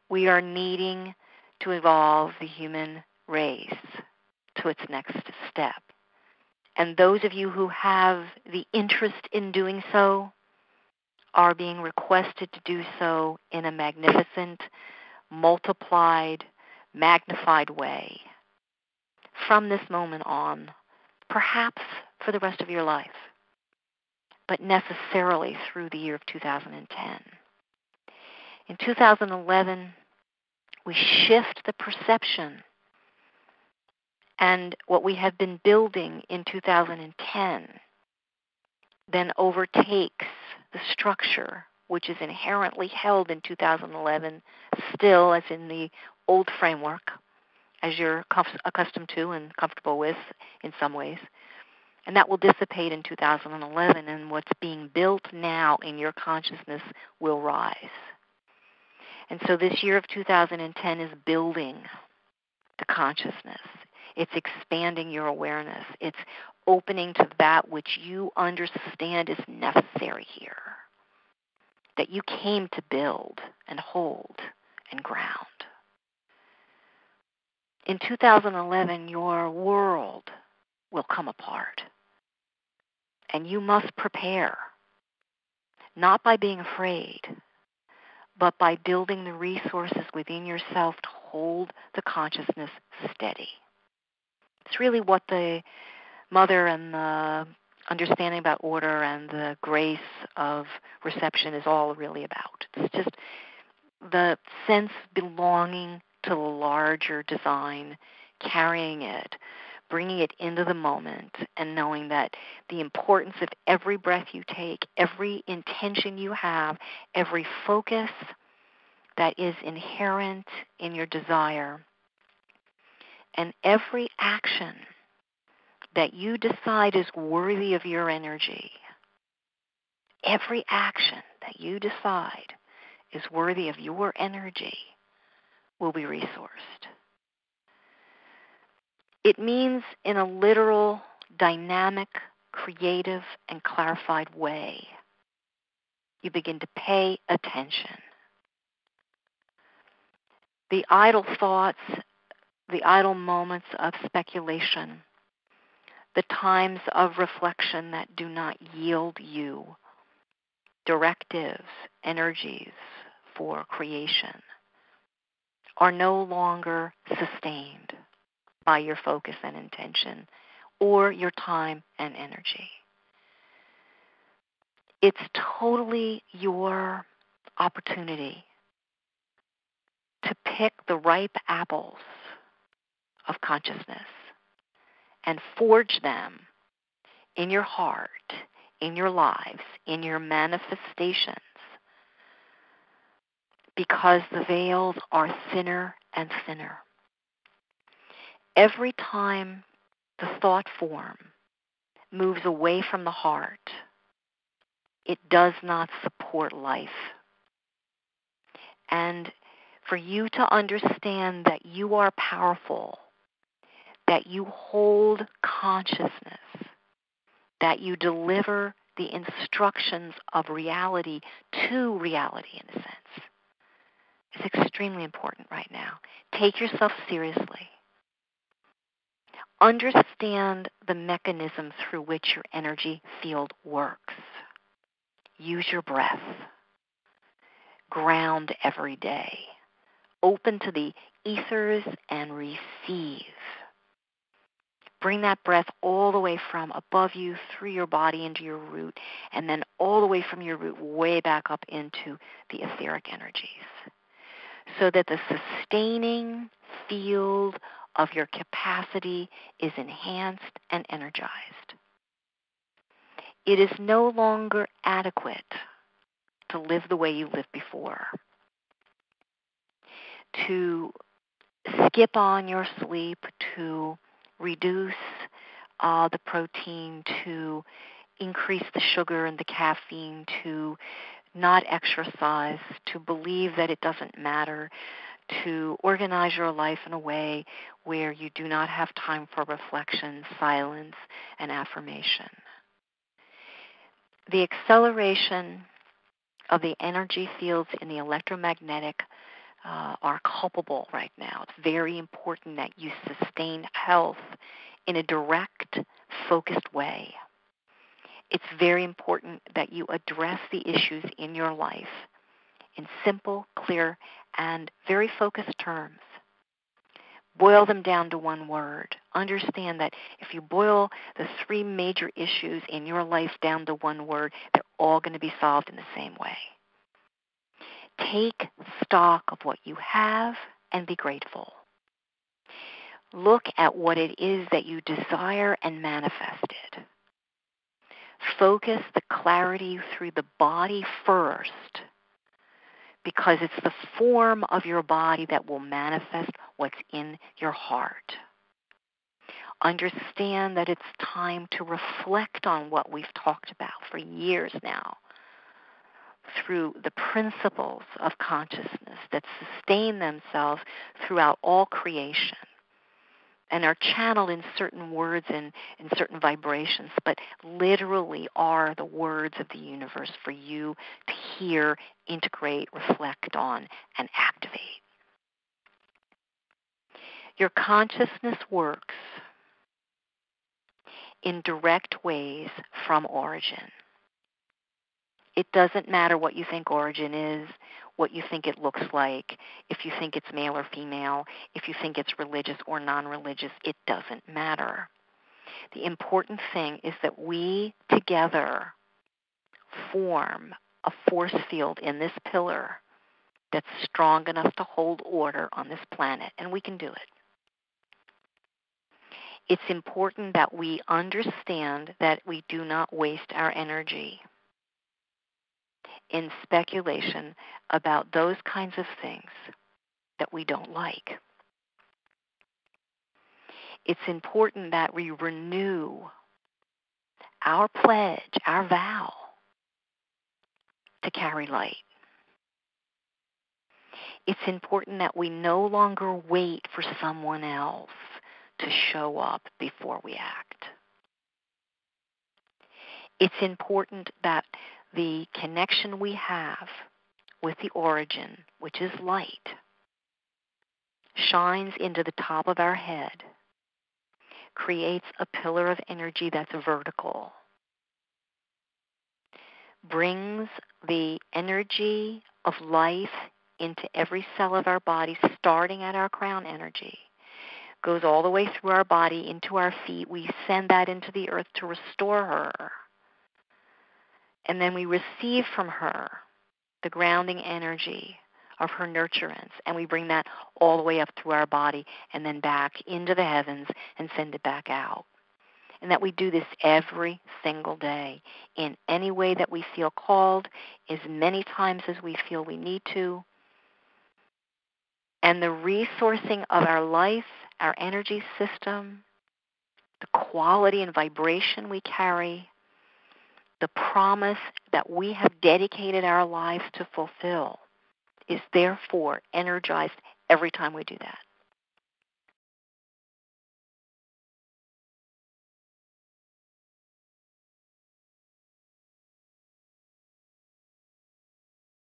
We are needing to evolve the human race to its next step. And those of you who have the interest in doing so are being requested to do so in a magnificent, multiplied, magnified way from this moment on, perhaps for the rest of your life, but necessarily through the year of 2010. In 2011, we shift the perception, and what we have been building in 2010 then overtakes the structure which is inherently held in 2011 still as in the old framework, as you're accustomed to and comfortable with in some ways. And that will dissipate in 2011, and what's being built now in your consciousness will rise. And so this year of 2010 is building the consciousness. It's expanding your awareness. It's opening to that which you understand is necessary here, that you came to build and hold and ground. In 2011, your world will come apart, and you must prepare, not by being afraid, but by building the resources within yourself to hold the consciousness steady. It's really what the mother and the understanding about order and the grace of reception is all really about. It's just the sense of belonging to the larger design, carrying it, bringing it into the moment, and knowing that the importance of every breath you take, every intention you have, every focus that is inherent in your desire, and every action that you decide is worthy of your energy, every action that you decide is worthy of your energy will be resourced. It means in a literal, dynamic, creative, and clarified way, you begin to pay attention. The idle thoughts, the idle moments of speculation, the times of reflection that do not yield you directives, energies for creation, are no longer sustained by your focus and intention or your time and energy. It's totally your opportunity to pick the ripe apples of consciousness and forge them in your heart, in your lives, in your manifestations, because the veils are thinner and thinner. Every time the thought form moves away from the heart, it does not support life. And for you to understand that you are powerful, that you hold consciousness, that you deliver the instructions of reality to reality, in a sense, is extremely important right now. Take yourself seriously. Understand the mechanism through which your energy field works. Use your breath. Ground every day. Open to the ethers and receive. Bring that breath all the way from above you, through your body, into your root, and then all the way from your root way back up into the etheric energies, so that the sustaining field of your capacity is enhanced and energized. It is no longer adequate to live the way you lived before, to skip on your sleep, to reduce the protein, to increase the sugar and the caffeine, to not exercise, to believe that it doesn't matter, to organize your life in a way where you do not have time for reflection, silence, and affirmation. The acceleration of the energy fields in the electromagnetic are culpable right now. It's very important that you sustain health in a direct, focused way. It's very important that you address the issues in your life in simple, clear, and very focused terms. Boil them down to one word. Understand that if you boil the three major issues in your life down to one word, they're all going to be solved in the same way. Take stock of what you have and be grateful. Look at what it is that you desire and manifest it. Focus the clarity through the body first, because it's the form of your body that will manifest what's in your heart. Understand that it's time to reflect on what we've talked about for years now, through the principles of consciousness that sustain themselves throughout all creation and are channeled in certain words and in certain vibrations, but literally are the words of the universe for you to hear, integrate, reflect on, and activate. Your consciousness works in direct ways from origin. It doesn't matter what you think origin is, what you think it looks like, if you think it's male or female, if you think it's religious or non-religious, it doesn't matter. The important thing is that we together form a force field in this pillar that's strong enough to hold order on this planet, and we can do it. It's important that we understand that we do not waste our energy in speculation about those kinds of things that we don't like. It's important that we renew our pledge, our vow to carry light. It's important that we no longer wait for someone else to show up before we act. It's important that the connection we have with the origin, which is light, shines into the top of our head, creates a pillar of energy that's vertical, brings the energy of life into every cell of our body, starting at our crown energy, goes all the way through our body into our feet. We send that into the earth to restore her. And then we receive from her the grounding energy of her nurturance, and we bring that all the way up through our body and then back into the heavens and send it back out. And that we do this every single day in any way that we feel called, as many times as we feel we need to. And the resourcing of our life, our energy system, the quality and vibration we carry, the promise that we have dedicated our lives to fulfill is therefore energized every time we do that.